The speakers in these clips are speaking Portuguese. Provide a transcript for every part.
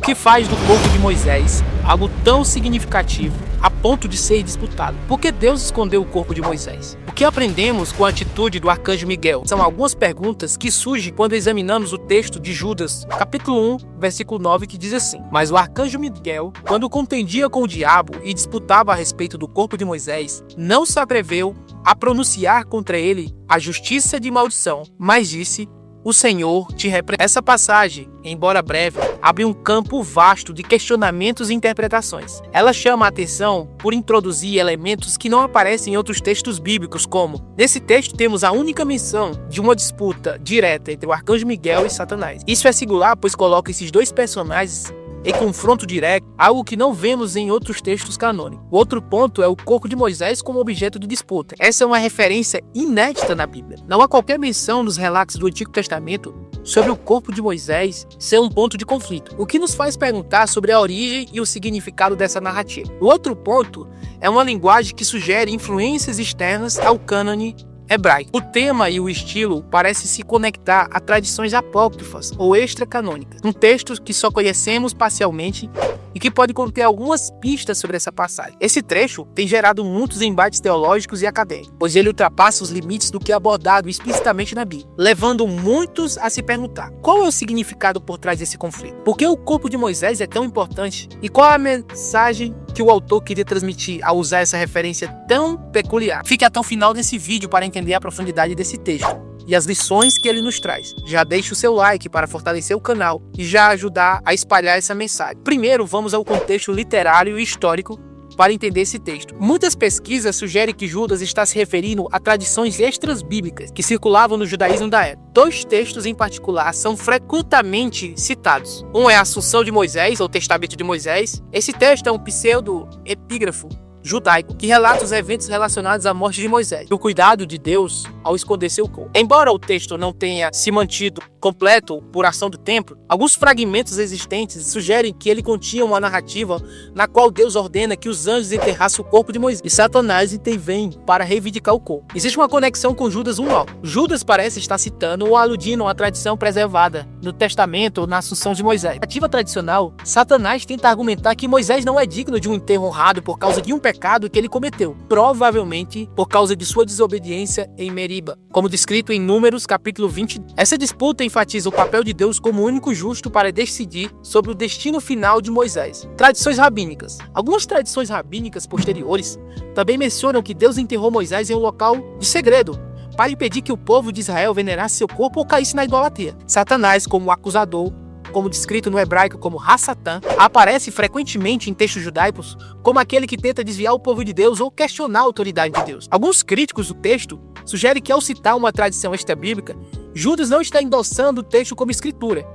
que faz do corpo de Moisés algo tão significativo a ponto de ser disputado? Por que Deus escondeu o corpo de Moisés? O que aprendemos com a atitude do arcanjo Miguel? São algumas perguntas que surgem quando examinamos o texto de Judas, capítulo 1, versículo 9, que diz assim: Mas o arcanjo Miguel, quando contendia com o diabo e disputava a respeito do corpo de Moisés, não se atreveu a pronunciar contra ele a justiça de maldição, mas disse: O Senhor te repreende. Essa passagem, embora breve, abre um campo vasto de questionamentos e interpretações. Ela chama a atenção por introduzir elementos que não aparecem em outros textos bíblicos, como, nesse texto temos a única menção de uma disputa direta entre o arcanjo Miguel e Satanás. Isso é singular, pois coloca esses dois personagens em confronto direto, algo que não vemos em outros textos canônicos. O outro ponto é o corpo de Moisés como objeto de disputa. Essa é uma referência inédita na Bíblia. Não há qualquer menção nos relatos do Antigo Testamento sobre o corpo de Moisés ser um ponto de conflito, o que nos faz perguntar sobre a origem e o significado dessa narrativa. O outro ponto é uma linguagem que sugere influências externas ao cânone hebraico. O tema e o estilo parecem se conectar a tradições apócrifas ou extracanônicas, um texto que só conhecemos parcialmente e que pode conter algumas pistas sobre essa passagem. Esse trecho tem gerado muitos embates teológicos e acadêmicos, pois ele ultrapassa os limites do que é abordado explicitamente na Bíblia, levando muitos a se perguntar: qual é o significado por trás desse conflito? Por que o corpo de Moisés é tão importante? E qual a mensagem que o autor queria transmitir ao usar essa referência tão peculiar? Fique até o final desse vídeo para entender a profundidade desse texto e as lições que ele nos traz. Já deixe o seu like para fortalecer o canal e já ajudar a espalhar essa mensagem. Primeiro, vamos ao contexto literário e histórico para entender esse texto. Muitas pesquisas sugerem que Judas está se referindo a tradições extras-bíblicas que circulavam no judaísmo da época. Dois textos em particular são frequentemente citados. Um é a Assunção de Moisés, ou Testamento de Moisés. Esse texto é um pseudo-epígrafo judaico que relata os eventos relacionados à morte de Moisés e o cuidado de Deus ao esconder seu corpo. Embora o texto não tenha se mantido completo por ação do tempo, alguns fragmentos existentes sugerem que ele continha uma narrativa na qual Deus ordena que os anjos enterrassem o corpo de Moisés e Satanás intervém para reivindicar o corpo. Existe uma conexão com Judas 1:9. Judas parece estar citando ou aludindo a uma tradição preservada no Testamento ou na Assunção de Moisés. Na narrativa tradicional, Satanás tenta argumentar que Moisés não é digno de um enterro honrado por causa de um pecado que ele cometeu, provavelmente por causa de sua desobediência em Meriba, como descrito em Números capítulo 20. Essa disputa enfatiza o papel de Deus como o único justo para decidir sobre o destino final de Moisés. Tradições rabínicas. Algumas tradições rabínicas posteriores também mencionam que Deus enterrou Moisés em um local de segredo, para impedir que o povo de Israel venerasse seu corpo ou caísse na idolatria. Satanás, como acusador, como descrito no hebraico como Ha-Satan, aparece frequentemente em textos judaicos como aquele que tenta desviar o povo de Deus ou questionar a autoridade de Deus. Alguns críticos do texto sugerem que, ao citar uma tradição extra-bíblica, Judas não está endossando o texto como escritura,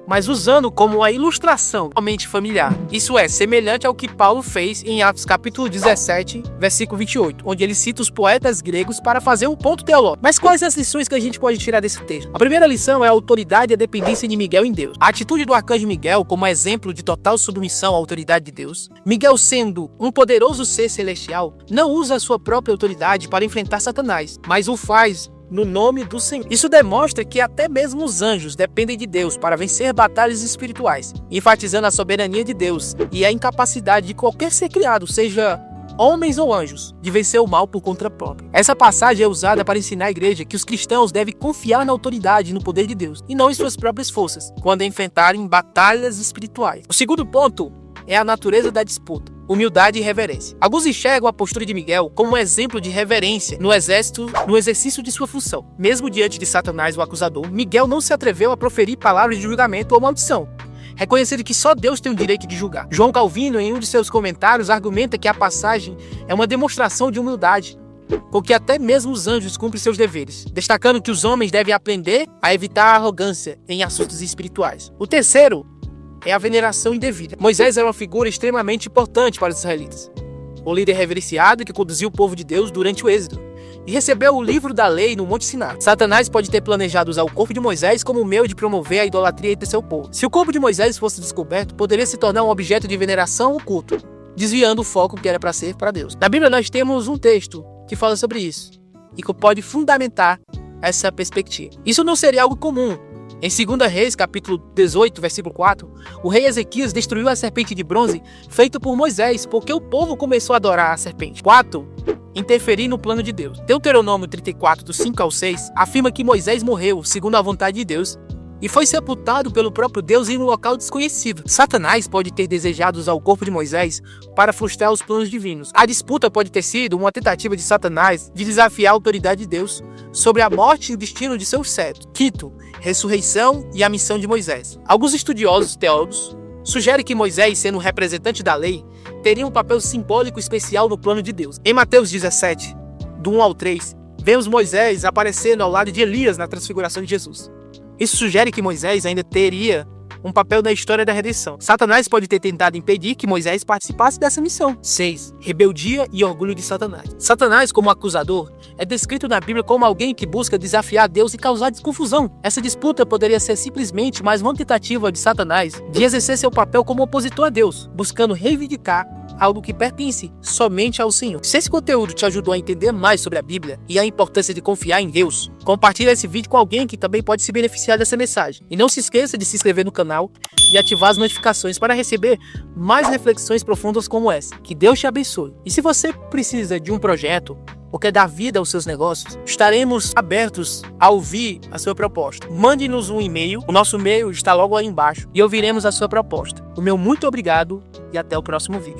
mas usando como uma ilustração realmente familiar. Isso é, semelhante ao que Paulo fez em Atos capítulo 17, versículo 28, onde ele cita os poetas gregos para fazer um ponto teológico. Mas quais as lições que a gente pode tirar desse texto? A primeira lição é a autoridade e a dependência de Miguel em Deus. A atitude do arcanjo Miguel como exemplo de total submissão à autoridade de Deus. Miguel, sendo um poderoso ser celestial, não usa a sua própria autoridade para enfrentar Satanás, mas o faz no nome do Senhor. Isso demonstra que até mesmo os anjos dependem de Deus para vencer batalhas espirituais, enfatizando a soberania de Deus e a incapacidade de qualquer ser criado, seja homens ou anjos, de vencer o mal por conta própria. Essa passagem é usada para ensinar a igreja que os cristãos devem confiar na autoridade e no poder de Deus, e não em suas próprias forças, quando enfrentarem batalhas espirituais. O segundo ponto é a natureza da disputa. Humildade e reverência. Alguns enxergam a postura de Miguel como um exemplo de reverência no exercício de sua função. Mesmo diante de Satanás, o acusador, Miguel não se atreveu a proferir palavras de julgamento ou maldição, reconhecendo que só Deus tem o direito de julgar. João Calvino, em um de seus comentários, argumenta que a passagem é uma demonstração de humildade, com que até mesmo os anjos cumprem seus deveres, destacando que os homens devem aprender a evitar a arrogância em assuntos espirituais. O terceiro é a veneração indevida. Moisés era uma figura extremamente importante para os israelitas, o líder reverenciado que conduziu o povo de Deus durante o êxodo e recebeu o livro da lei no Monte Sinai. Satanás pode ter planejado usar o corpo de Moisés como meio de promover a idolatria entre seu povo. Se o corpo de Moisés fosse descoberto, poderia se tornar um objeto de veneração ou culto, desviando o foco que era para ser para Deus. Na Bíblia nós temos um texto que fala sobre isso e que pode fundamentar essa perspectiva. Isso não seria algo comum Em 2 Reis, capítulo 18, versículo 4, o rei Ezequias destruiu a serpente de bronze feita por Moisés, porque o povo começou a adorar a serpente. 4. Interferir no plano de Deus. Deuteronômio 34, do 5 ao 6, afirma que Moisés morreu, segundo a vontade de Deus, e foi sepultado pelo próprio Deus em um local desconhecido. Satanás pode ter desejado usar o corpo de Moisés para frustrar os planos divinos. A disputa pode ter sido uma tentativa de Satanás de desafiar a autoridade de Deus sobre a morte e o destino de seus servos. 5. Ressurreição e a missão de Moisés. Alguns estudiosos teólogos sugerem que Moisés, sendo um representante da lei, teria um papel simbólico especial no plano de Deus. Em Mateus 17, do 1 ao 3, vemos Moisés aparecendo ao lado de Elias na transfiguração de Jesus. Isso sugere que Moisés ainda teria um papel na história da redenção. Satanás pode ter tentado impedir que Moisés participasse dessa missão. 6. Rebeldia e orgulho de Satanás. Satanás, como acusador, é descrito na Bíblia como alguém que busca desafiar Deus e causar desconfusão. Essa disputa poderia ser simplesmente mais uma tentativa de Satanás de exercer seu papel como opositor a Deus, buscando reivindicar algo que pertence somente ao Senhor. Se esse conteúdo te ajudou a entender mais sobre a Bíblia e a importância de confiar em Deus, compartilhe esse vídeo com alguém que também pode se beneficiar dessa mensagem. E não se esqueça de se inscrever no canal e ativar as notificações para receber mais reflexões profundas como essa. Que Deus te abençoe. E se você precisa de um projeto ou quer dar vida aos seus negócios, estaremos abertos a ouvir a sua proposta. Mande-nos um e-mail, o nosso e-mail está logo aí embaixo e ouviremos a sua proposta. O meu muito obrigado e até o próximo vídeo.